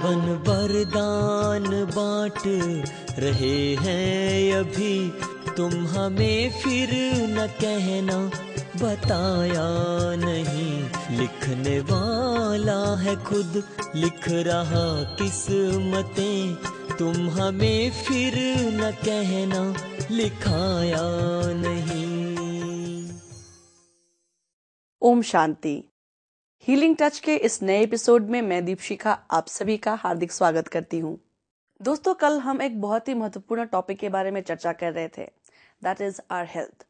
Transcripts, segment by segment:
जीवन वरदान बांट रहे हैं अभी, तुम हमें फिर न कहना बताया नहीं। लिखने वाला है खुद लिख रहा किस्मतें, तुम हमें फिर न कहना लिखाया नहीं। ओम शांति। हीलिंग टच के इस नए एपिसोड में मैं दीपशिखा आप सभी का हार्दिक स्वागत करती हूँ। दोस्तों, कल हम एक बहुत ही महत्वपूर्ण टॉपिक के बारे में चर्चा कर रहे थे, दैट इज आवर हेल्थ।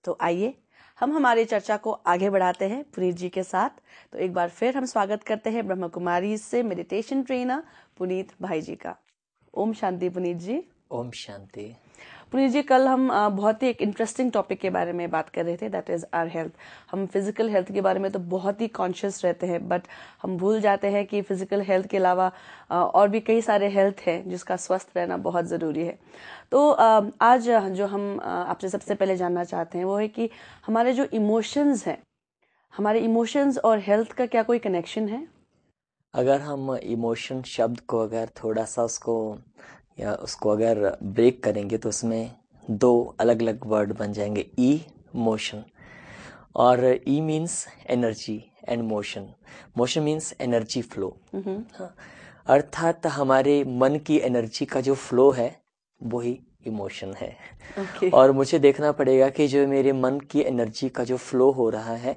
तो आइए हम हमारी चर्चा को आगे बढ़ाते हैं पुनीत जी के साथ। तो एक बार फिर हम स्वागत करते हैं ब्रह्म कुमारी से मेडिटेशन ट्रेनर पुनीत भाई जी का। ओम शांति पुनीत जी। ओम शांति। पुनीत जी, कल हम बहुत ही एक इंटरेस्टिंग टॉपिक के बारे में बात कर रहे थे, दैट इज आवर हेल्थ। हम फिजिकल हेल्थ के बारे में तो बहुत ही कॉन्शियस रहते हैं, बट हम भूल जाते हैं कि फिजिकल हेल्थ के अलावा और भी कई सारे हेल्थ हैं जिसका स्वस्थ रहना बहुत ज़रूरी है। तो आज जो हम आपसे सबसे पहले जानना चाहते हैं वो है कि हमारे जो इमोशंस हैं, हमारे इमोशंस और हेल्थ का क्या कोई कनेक्शन है? अगर हम इमोशन शब्द को अगर थोड़ा सा उसको अगर ब्रेक करेंगे तो उसमें दो अलग अलग वर्ड बन जाएंगे, ई मोशन। और E means energy and motion. Motion means energy flow. अर्थात हमारे मन की एनर्जी का जो फ्लो है वही इमोशन है। और मुझे देखना पड़ेगा कि जो मेरे मन की एनर्जी का जो फ्लो हो रहा है,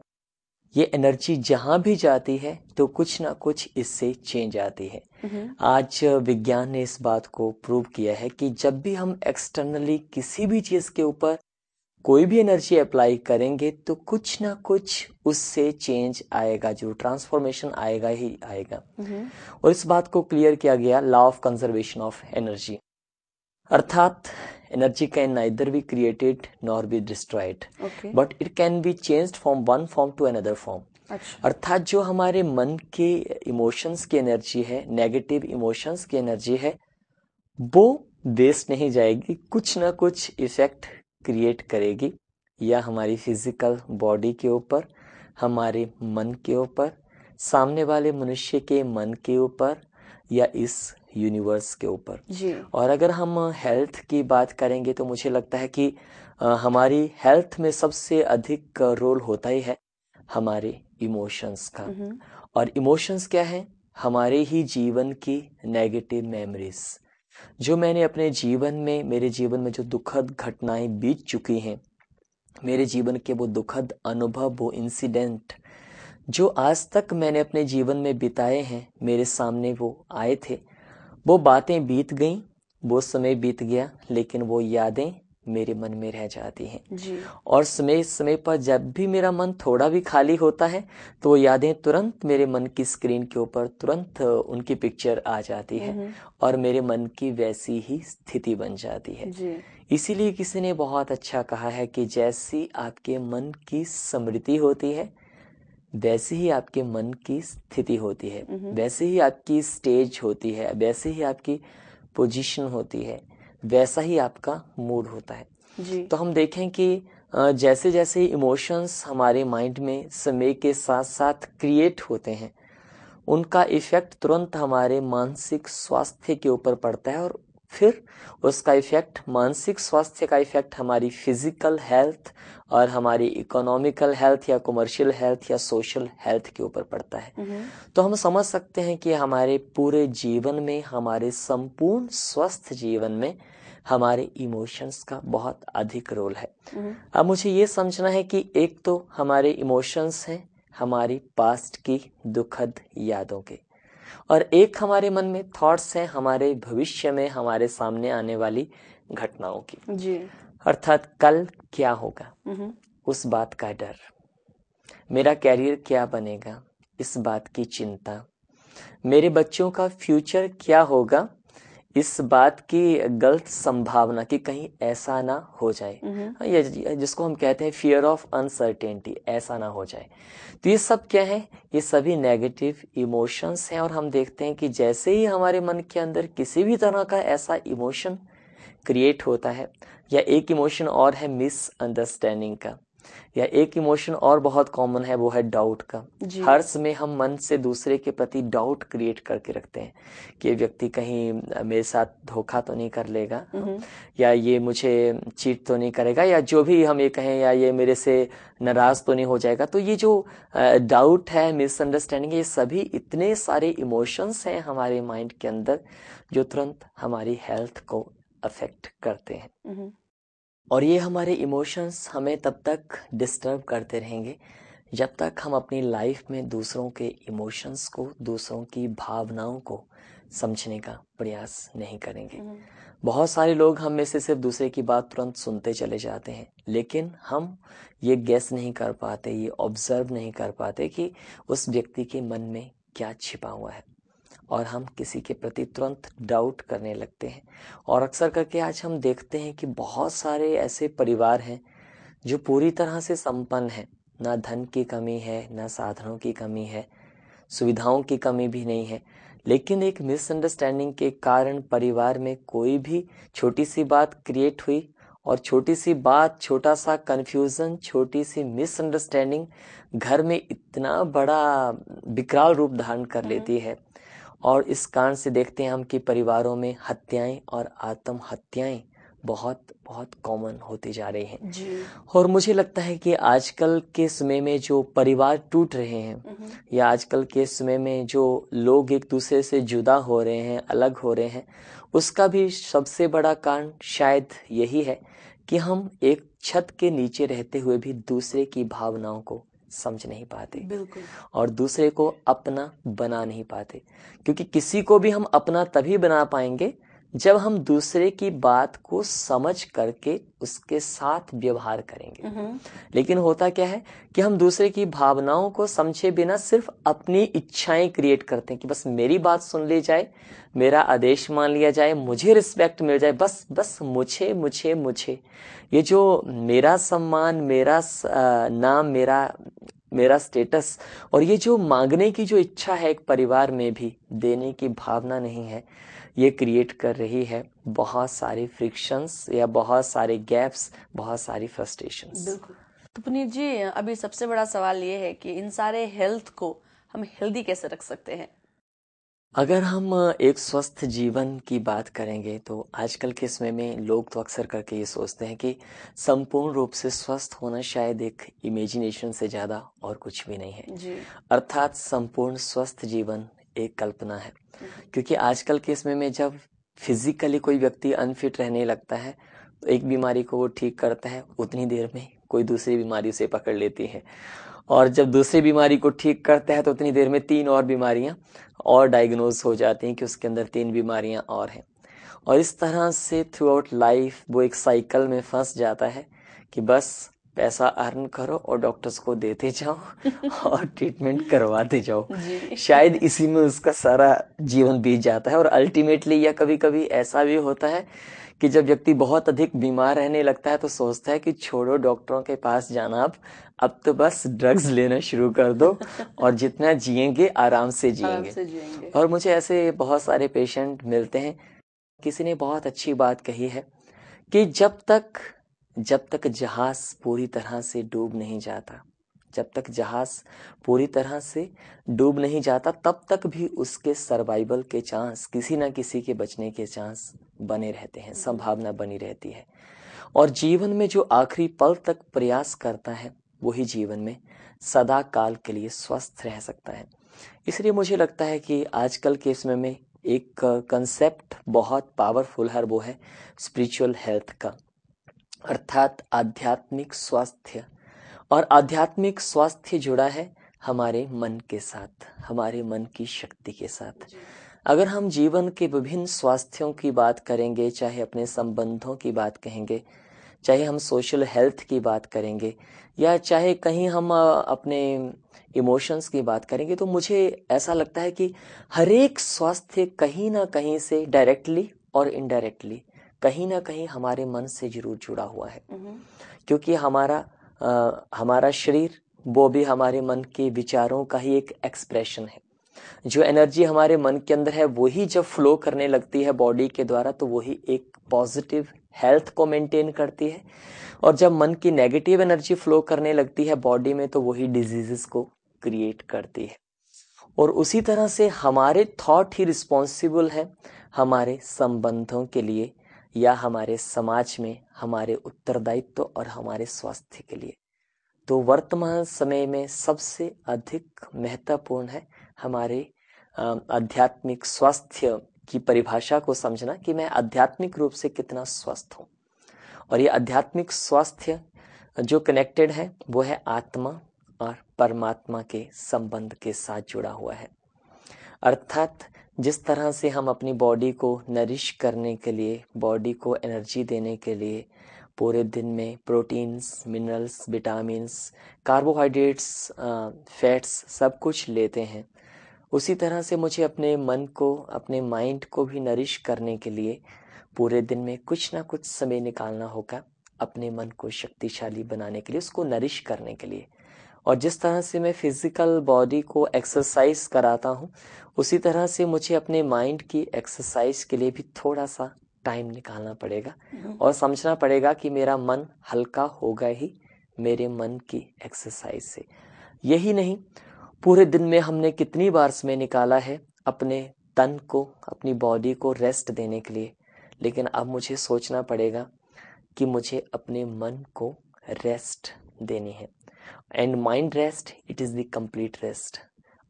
ये एनर्जी जहां भी जाती है तो कुछ ना कुछ इससे चेंज आती है। आज विज्ञान ने इस बात को प्रूव किया है कि जब भी हम एक्सटर्नली किसी भी चीज के ऊपर कोई भी एनर्जी अप्लाई करेंगे तो कुछ ना कुछ उससे चेंज आएगा, जो ट्रांसफॉर्मेशन आएगा ही आएगा। और इस बात को क्लियर किया गया law of conservation of energy. अर्थात energy can neither be created nor be destroyed, but it can be changed from one form to another form. अर्थात जो हमारे मन के इमोशंस की एनर्जी है, नेगेटिव इमोशंस की एनर्जी है, वो वेस्ट नहीं जाएगी, कुछ ना कुछ इफेक्ट क्रिएट करेगी, या हमारी फिजिकल बॉडी के ऊपर, हमारे मन के ऊपर, सामने वाले मनुष्य के मन के ऊपर, या इस यूनिवर्स के ऊपर। और अगर हम हेल्थ की बात करेंगे तो मुझे लगता है कि हमारी हेल्थ में सबसे अधिक रोल होता ही है हमारे इमोशंस का। और इमोशंस क्या है? हमारे ही जीवन की नेगेटिव मेमोरीज, जो मैंने अपने जीवन में, मेरे जीवन में जो दुखद घटनाएं बीत चुकी हैं, मेरे जीवन के वो दुखद अनुभव, वो इंसिडेंट जो आज तक मैंने अपने जीवन में बिताए हैं, मेरे सामने वो आए थे, वो बातें बीत गईं, वो समय बीत गया, लेकिन वो यादें मेरे मन में रह जाती हैं। और समय समय पर जब भी मेरा मन थोड़ा भी खाली होता है तो वो यादें तुरंत मेरे मन की स्क्रीन के ऊपर तुरंत उनकी पिक्चर आ जाती है और मेरे मन की वैसी ही स्थिति बन जाती है। इसीलिए किसी ने बहुत अच्छा कहा है कि जैसी आपके मन की स्मृति होती है वैसे ही आपके मन की स्थिति होती है, वैसे ही आपकी स्टेज होती है, वैसे ही आपकी पोजीशन होती है, वैसा ही आपका मूड होता है। तो हम देखें कि जैसे जैसे इमोशंस हमारे माइंड में समय के साथ साथ क्रिएट होते हैं, उनका इफेक्ट तुरंत हमारे मानसिक स्वास्थ्य के ऊपर पड़ता है, और फिर उसका इफेक्ट, मानसिक स्वास्थ्य का इफेक्ट हमारी फिजिकल हेल्थ और हमारी इकोनॉमिकल हेल्थ या कमर्शियल हेल्थ या सोशल हेल्थ के ऊपर पड़ता है। तो हम समझ सकते हैं कि हमारे पूरे जीवन में, हमारे संपूर्ण स्वस्थ जीवन में हमारे इमोशंस का बहुत अधिक रोल है। अब मुझे ये समझना है कि एक तो हमारे इमोशंस हैं हमारी पास्ट की दुखद यादों के, और एक हमारे मन में थॉट्स हैं हमारे भविष्य में हमारे सामने आने वाली घटनाओं की। अर्थात कल क्या होगा उस बात का डर, मेरा कैरियर क्या बनेगा इस बात की चिंता, मेरे बच्चों का फ्यूचर क्या होगा इस बात की गलत संभावना कि कहीं ऐसा ना हो जाए, या जिसको हम कहते हैं फियर ऑफ अनसर्टेनिटी, ऐसा ना हो जाए। तो ये सब क्या है? ये सभी नेगेटिव इमोशंस हैं। और हम देखते हैं कि जैसे ही हमारे मन के अंदर किसी भी तरह का ऐसा इमोशन क्रिएट होता है, या एक इमोशन और है मिसअंडरस्टैंडिंग का, या एक इमोशन और बहुत कॉमन है, वो है डाउट का। जी। हर समय हम मन से दूसरे के प्रति डाउट क्रिएट करके रखते हैं कि ये व्यक्ति कहीं मेरे साथ धोखा तो नहीं कर लेगा, या ये मुझे चीट तो नहीं करेगा, या जो भी हम ये कहें, या ये मेरे से नाराज तो नहीं हो जाएगा। तो ये जो डाउट है, मिसअंडरस्टैंडिंग, ये सभी इतने सारे इमोशंस हैं हमारे माइंड के अंदर जो तुरंत हमारी हेल्थ को अफेक्ट करते हैं। और ये हमारे इमोशंस हमें तब तक डिस्टर्ब करते रहेंगे जब तक हम अपनी लाइफ में दूसरों के इमोशंस को, दूसरों की भावनाओं को समझने का प्रयास नहीं करेंगे। बहुत सारे लोग हम में से सिर्फ दूसरे की बात तुरंत सुनते चले जाते हैं, लेकिन हम ये गेस नहीं कर पाते, ये ऑब्जर्व नहीं कर पाते कि उस व्यक्ति के मन में क्या छिपा हुआ है, और हम किसी के प्रति तुरंत डाउट करने लगते हैं। और अक्सर करके आज हम देखते हैं कि बहुत सारे ऐसे परिवार हैं जो पूरी तरह से संपन्न हैं, ना धन की कमी है, ना साधनों की कमी है, सुविधाओं की कमी भी नहीं है, लेकिन एक मिसअंडरस्टैंडिंग के कारण परिवार में कोई भी छोटी सी बात क्रिएट हुई, और छोटी सी बात, छोटा सा कंफ्यूजन, छोटी सी मिसअंडरस्टैंडिंग घर में इतना बड़ा विकराल रूप धारण कर लेती है। और इस कारण से देखते हैं हम कि परिवारों में हत्याएं और आत्महत्याएं बहुत बहुत कॉमन होती जा रही हैं। जी। और मुझे लगता है कि आजकल के समय में जो परिवार टूट रहे हैं, या आजकल के समय में जो लोग एक दूसरे से जुदा हो रहे हैं, अलग हो रहे हैं, उसका भी सबसे बड़ा कारण शायद यही है कि हम एक छत के नीचे रहते हुए भी दूसरे की भावनाओं को समझ नहीं पाते। बिल्कुल। और दूसरे को अपना बना नहीं पाते, क्योंकि किसी को भी हम अपना तभी बना पाएंगे जब हम दूसरे की बात को समझ करके उसके साथ व्यवहार करेंगे। लेकिन होता क्या है कि हम दूसरे की भावनाओं को समझे बिना सिर्फ अपनी इच्छाएं क्रिएट करते हैं कि बस मेरी बात सुन ली जाए, मेरा आदेश मान लिया जाए, मुझे रिस्पेक्ट मिल जाए, बस बस मुझे मुझे मुझे। ये जो मेरा सम्मान, मेरा नाम, मेरा स्टेटस, और ये जो मांगने की जो इच्छा है एक परिवार में भी, देने की भावना नहीं है, ये क्रिएट कर रही है बहुत सारे फ्रिक्शंस, या बहुत सारे गैप्स, बहुत सारी फ्रस्ट्रेशंस। बिल्कुल। तो पुनीत जी, अभी सबसे बड़ा सवाल ये है कि इन सारे हेल्थ को हम हेल्दी कैसे रख सकते हैं? अगर हम एक स्वस्थ जीवन की बात करेंगे तो आजकल के समय में लोग तो अक्सर करके ये सोचते हैं कि संपूर्ण रूप से स्वस्थ होना शायद एक इमेजिनेशन से ज़्यादा और कुछ भी नहीं है। जी। अर्थात संपूर्ण स्वस्थ जीवन एक कल्पना है, क्योंकि आजकल के समय में जब फिजिकली कोई व्यक्ति अनफिट रहने लगता है तो एक बीमारी को वो ठीक करता है, उतनी देर में कोई दूसरी बीमारी उसे पकड़ लेती है, और जब दूसरी बीमारी को ठीक करता है तो उतनी देर में 3 और बीमारियां और डायग्नोज हो जाती हैं कि उसके अंदर 3 बीमारियां और हैं। और इस तरह से थ्रू आउट लाइफ वो एक साइकिल में फंस जाता है कि बस पैसा अर्न करो और डॉक्टर्स को देते जाओ और ट्रीटमेंट करवाते जाओ। शायद इसी में उसका सारा जीवन बीत जाता है। और अल्टीमेटली या कभी कभी ऐसा भी होता है कि जब व्यक्ति बहुत अधिक बीमार रहने लगता है तो सोचता है कि छोड़ो डॉक्टरों के पास जाना, अब तो बस ड्रग्स लेना शुरू कर दो और जितना जिएंगे आराम से जिएंगे। और मुझे ऐसे बहुत सारे पेशेंट मिलते हैं। किसी ने बहुत अच्छी बात कही है कि जब तक जहाज पूरी तरह से डूब नहीं जाता, जब तक जहाज पूरी तरह से डूब नहीं जाता, तब तक भी उसके सर्वाइवल के चांस, किसी ना किसी के बचने के चांस बने रहते हैं, संभावना बनी रहती है। और जीवन में जो आखिरी पल तक प्रयास करता है वही जीवन में सदा काल के लिए स्वस्थ रह सकता है। इसलिए मुझे लगता है कि आजकल के समय में एक कंसेप्ट बहुत पावरफुल है, वो है स्पिरिचुअल हेल्थ का, अर्थात आध्यात्मिक स्वास्थ्य। और आध्यात्मिक स्वास्थ्य जुड़ा है हमारे मन के साथ, हमारे मन की शक्ति के साथ। अगर हम जीवन के विभिन्न स्वास्थ्यों की बात करेंगे, चाहे अपने संबंधों की बात कहेंगे, चाहे हम सोशल हेल्थ की बात करेंगे, या चाहे कहीं हम अपने इमोशंस की बात करेंगे, तो मुझे ऐसा लगता है कि हर एक स्वास्थ्य कहीं ना कहीं से डायरेक्टली और इनडायरेक्टली कहीं ना कहीं हमारे मन से जरूर जुड़ा हुआ है। क्योंकि हमारा शरीर वो भी हमारे मन के विचारों का ही एक एक्सप्रेशन है। जो एनर्जी हमारे मन के अंदर है वही जब फ्लो करने लगती है बॉडी के द्वारा तो वही एक पॉजिटिव हेल्थ को मेंटेन करती है, और जब मन की नेगेटिव एनर्जी फ्लो करने लगती है बॉडी में तो वही डिजीजेस को क्रिएट करती है। और उसी तरह से हमारे थॉट ही रिस्पॉन्सिबल है हमारे संबंधों के लिए या हमारे समाज में हमारे उत्तरदायित्व और हमारे स्वास्थ्य के लिए। तो वर्तमान समय में सबसे अधिक महत्वपूर्ण है हमारे आध्यात्मिक स्वास्थ्य की परिभाषा को समझना कि मैं आध्यात्मिक रूप से कितना स्वस्थ हूँ। और ये आध्यात्मिक स्वास्थ्य जो कनेक्टेड है वो है आत्मा और परमात्मा के संबंध के साथ जुड़ा हुआ है। अर्थात जिस तरह से हम अपनी बॉडी को नरिश करने के लिए, बॉडी को एनर्जी देने के लिए पूरे दिन में proteins, minerals, vitamins, carbohydrates, fats सब कुछ लेते हैं, उसी तरह से मुझे अपने मन को, अपने माइंड को भी नरिश करने के लिए पूरे दिन में कुछ ना कुछ समय निकालना होगा अपने मन को शक्तिशाली बनाने के लिए, उसको नरिश करने के लिए। और जिस तरह से मैं फिजिकल बॉडी को एक्सरसाइज कराता हूँ उसी तरह से मुझे अपने माइंड की एक्सरसाइज के लिए भी थोड़ा सा टाइम निकालना पड़ेगा और समझना पड़ेगा कि मेरा मन हल्का होगा ही मेरे मन की एक्सरसाइज से। यही नहीं, पूरे दिन में हमने कितनी बार समय निकाला है अपने तन को, अपनी बॉडी को रेस्ट देने के लिए, लेकिन अब मुझे सोचना पड़ेगा कि मुझे अपने मन को रेस्ट देनी है। And mind rest it is the complete rest,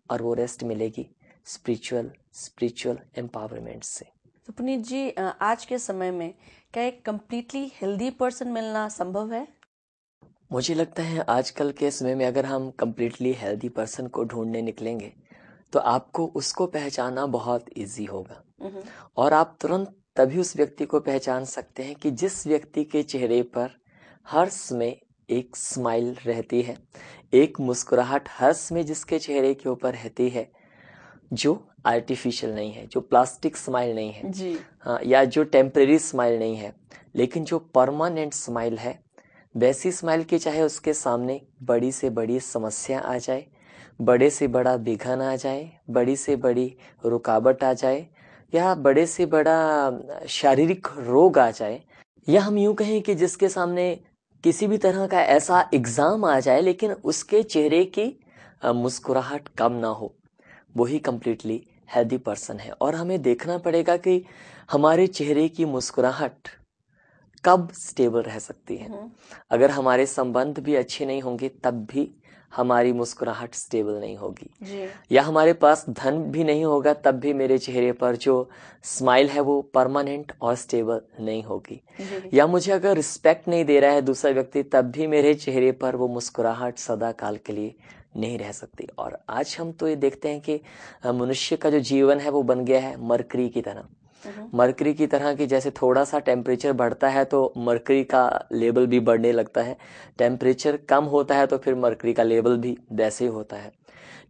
और वो रेस्ट मिलेगी स्पिरिचुअल एम्पावरमेंट से। तो पुनीत जी, आज के समय में क्या एक कंप्लीटली हेल्दी पर्सन मिलना संभव है? मुझे लगता है आजकल के समय में अगर हम कंप्लीटली हेल्दी पर्सन को ढूंढने निकलेंगे तो आपको उसको पहचानना बहुत इजी होगा, और आप तुरंत तभी उस व्यक्ति को पहचान सकते हैं कि जिस व्यक्ति के चेहरे पर हर समय एक स्माइल रहती है, एक मुस्कुराहट हर समय जिसके चेहरे के ऊपर रहती है, जो आर्टिफिशियल नहीं है, जो प्लास्टिक स्माइल नहीं है जी। हाँ, या जो टेम्परेरी स्माइल नहीं है, लेकिन जो परमानेंट स्माइल है, वैसी स्माइल की चाहे उसके सामने बड़ी से बड़ी समस्या आ जाए, बड़े से बड़ा विघन आ जाए, बड़ी से बड़ी रुकावट आ जाए, या बड़े से बड़ा शारीरिक रोग आ जाए, या हम यूं कहें कि जिसके सामने किसी भी तरह का ऐसा एग्जाम आ जाए लेकिन उसके चेहरे की मुस्कुराहट कम ना हो, वही कंप्लीटली हेल्दी पर्सन है। और हमें देखना पड़ेगा कि हमारे चेहरे की मुस्कुराहट कब स्टेबल रह सकती है। अगर हमारे संबंध भी अच्छे नहीं होंगे तब भी हमारी मुस्कुराहट स्टेबल नहीं होगी जी। या हमारे पास धन भी नहीं होगा तब भी मेरे चेहरे पर जो स्माइल है वो परमानेंट और स्टेबल नहीं होगी या मुझे अगर रिस्पेक्ट नहीं दे रहा है दूसरा व्यक्ति तब भी मेरे चेहरे पर वो मुस्कुराहट सदा काल के लिए नहीं रह सकती। और आज हम तो ये देखते हैं कि मनुष्य का जो जीवन है वो बन गया है मरकरी की तरह, मरकरी की तरह कि जैसे थोड़ा सा टेम्परेचर बढ़ता है तो मरकरी का लेवल भी बढ़ने लगता है, टेम्परेचर कम होता है तो फिर मरकरी का लेवल भी वैसे ही होता है।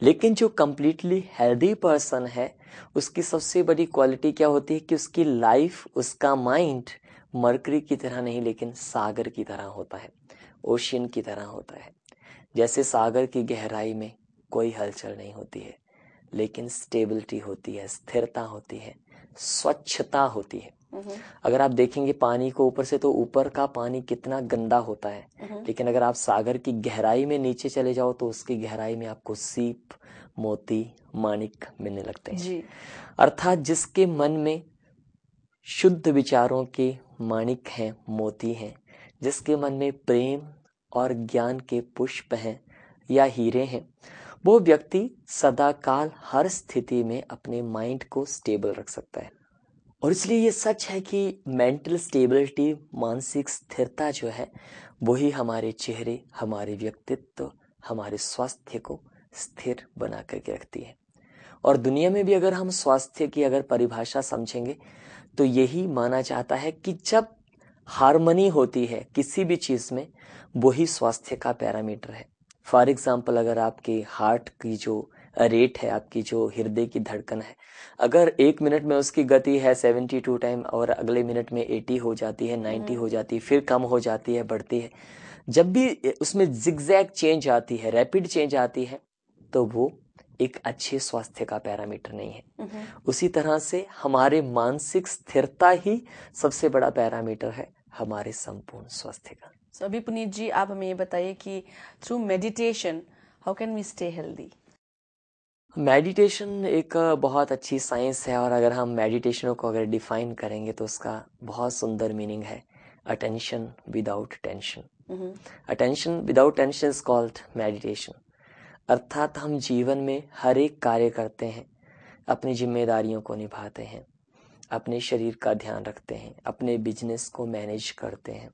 लेकिन जो कंप्लीटली हेल्दी पर्सन है उसकी सबसे बड़ी क्वालिटी क्या होती है कि उसकी लाइफ, उसका माइंड मरकरी की तरह नहीं लेकिन सागर की तरह होता है, ओशियन की तरह होता है। जैसे सागर की गहराई में कोई हलचल नहीं होती है लेकिन स्टेबिलिटी होती है, स्थिरता होती है, स्वच्छता होती है। अगर आप देखेंगे पानी को ऊपर से तो ऊपर का पानी कितना गंदा होता है, लेकिन अगर आप सागर की गहराई में नीचे चले जाओ तो उसकी गहराई में आपको सीप, मोती, माणिक मिलने लगते हैं। अर्थात जिसके मन में शुद्ध विचारों के माणिक हैं, मोती हैं, जिसके मन में प्रेम और ज्ञान के पुष्प हैं या हीरे हैं, वो व्यक्ति सदाकाल हर स्थिति में अपने माइंड को स्टेबल रख सकता है। और इसलिए ये सच है कि मेंटल स्टेबिलिटी, मानसिक स्थिरता जो है वही हमारे चेहरे, हमारे व्यक्तित्व, हमारे स्वास्थ्य को स्थिर बना करके रखती है। और दुनिया में भी अगर हम स्वास्थ्य की अगर परिभाषा समझेंगे तो यही माना जाता है कि जब हार्मनी होती है किसी भी चीज में वही स्वास्थ्य का पैरामीटर है। फॉर एग्जाम्पल अगर आपके हार्ट की जो रेट है, आपकी जो हृदय की धड़कन है, अगर एक मिनट में उसकी गति है 72 टाइम और अगले मिनट में 80 हो जाती है, 90 हो जाती है, फिर कम हो जाती है, बढ़ती है, जब भी उसमें जिगजैग चेंज आती है, रैपिड चेंज आती है, तो वो एक अच्छे स्वास्थ्य का पैरामीटर नहीं है। उसी तरह से हमारे मानसिक स्थिरता ही सबसे बड़ा पैरामीटर है हमारे संपूर्ण स्वास्थ्य का। So, अभी पुनीत जी आप हमें ये बताइए कि through meditation how can we stay healthy? Meditation एक बहुत अच्छी साइंस है, और अगर हम मेडिटेशन को अगर डिफाइन करेंगे तो उसका बहुत सुंदर मीनिंग है, attention without tension. Attention without tension is called meditation. अर्थात हम जीवन में हर एक कार्य करते हैं, अपनी जिम्मेदारियों को निभाते हैं, अपने शरीर का ध्यान रखते हैं, अपने बिजनेस को मैनेज करते हैं,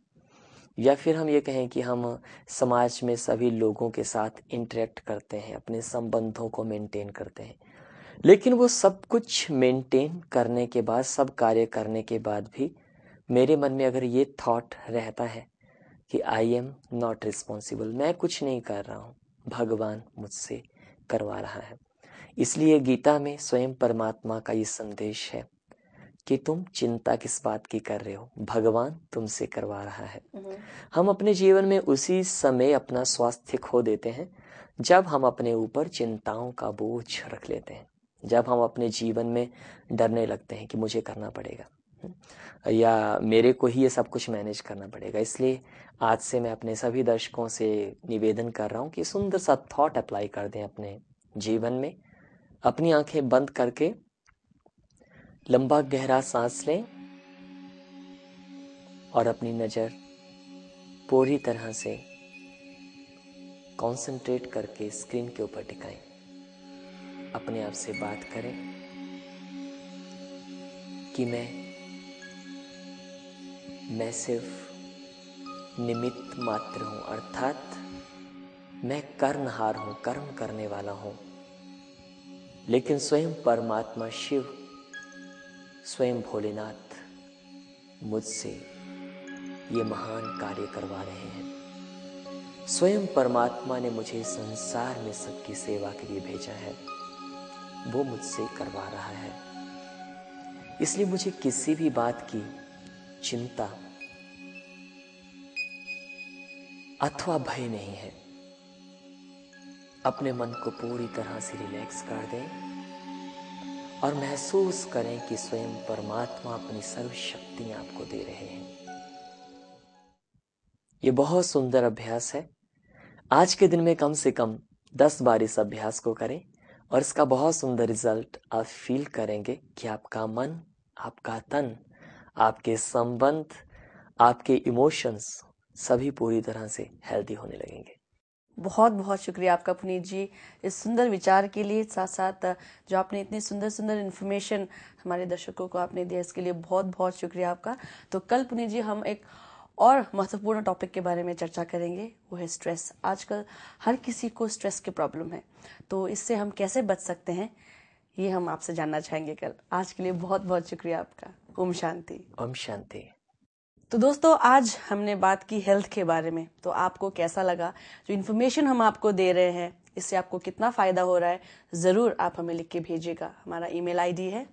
या फिर हम ये कहें कि हम समाज में सभी लोगों के साथ इंटरेक्ट करते हैं, अपने संबंधों को मेंटेन करते हैं। लेकिन वो सब कुछ मेंटेन करने के बाद, सब कार्य करने के बाद भी मेरे मन में अगर ये थॉट रहता है कि आई एम नॉट रिस्पॉन्सिबल, मैं कुछ नहीं कर रहा हूँ, भगवान मुझसे करवा रहा है। इसलिए गीता में स्वयं परमात्मा का ये संदेश है कि तुम चिंता किस बात की कर रहे हो, भगवान तुमसे करवा रहा है। हम अपने जीवन में उसी समय अपना स्वास्थ्य खो देते हैं जब हम अपने ऊपर चिंताओं का बोझ रख लेते हैं, जब हम अपने जीवन में डरने लगते हैं कि मुझे करना पड़ेगा या मेरे को ही ये सब कुछ मैनेज करना पड़ेगा। इसलिए आज से मैं अपने सभी दर्शकों से निवेदन कर रहा हूँ कि सुंदर सा थॉट अप्लाई कर दें अपने जीवन में। अपनी आंखें बंद करके लंबा गहरा सांस लें और अपनी नज़र पूरी तरह से कंसंट्रेट करके स्क्रीन के ऊपर टिकाएं। अपने आप से बात करें कि मैं सिर्फ निमित्त मात्र हूं, अर्थात मैं कर्महार हूं, कर्म करने वाला हूं, लेकिन स्वयं परमात्मा शिव, स्वयं भोलेनाथ मुझसे ये महान कार्य करवा रहे हैं। स्वयं परमात्मा ने मुझे संसार में सबकी सेवा के लिए भेजा है, वो मुझसे करवा रहा है। इसलिए मुझे किसी भी बात की चिंता अथवा भय नहीं है। अपने मन को पूरी तरह से रिलैक्स कर दें और महसूस करें कि स्वयं परमात्मा अपनी सर्व शक्तियां आपको दे रहे हैं। ये बहुत सुंदर अभ्यास है। आज के दिन में कम से कम 10 बार इस अभ्यास को करें और इसका बहुत सुंदर रिजल्ट आप फील करेंगे कि आपका मन, आपका तन, आपके संबंध, आपके इमोशंस सभी पूरी तरह से हेल्दी होने लगेंगे। बहुत बहुत शुक्रिया आपका पुनीत जी इस सुंदर विचार के लिए, साथ साथ जो आपने इतनी सुंदर सुंदर इन्फॉर्मेशन हमारे दर्शकों को आपने दिया, इसके लिए बहुत बहुत शुक्रिया आपका। तो कल पुनीत जी हम एक और महत्वपूर्ण टॉपिक के बारे में चर्चा करेंगे, वो है स्ट्रेस। आजकल हर किसी को स्ट्रेस की प्रॉब्लम है, तो इससे हम कैसे बच सकते हैं ये हम आपसे जानना चाहेंगे कल। आज के लिए बहुत बहुत शुक्रिया आपका। ओम शांति। ओम शांति। तो दोस्तों आज हमने बात की हेल्थ के बारे में, तो आपको कैसा लगा? जो इन्फॉर्मेशन हम आपको दे रहे हैं इससे आपको कितना फायदा हो रहा है, जरूर आप हमें लिख के भेजिएगा। हमारा ईमेल आईडी है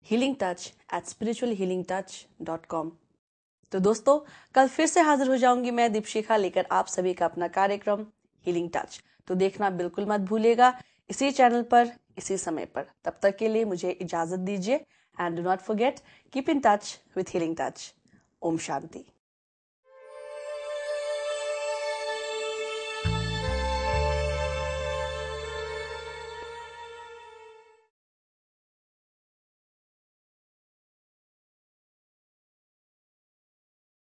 healingtouch@spiritualhealingtouch.com। तो दोस्तों कल फिर से हाजिर हो जाऊंगी मैं दीपशिखा लेकर आप सभी का अपना कार्यक्रम हीलिंग टच। तो देखना बिल्कुल मत भूलिएगा इसी चैनल पर, इसी समय पर। तब तक के लिए मुझे इजाजत दीजिए and do not forget, keep in touch with healing touch. ओम शांति।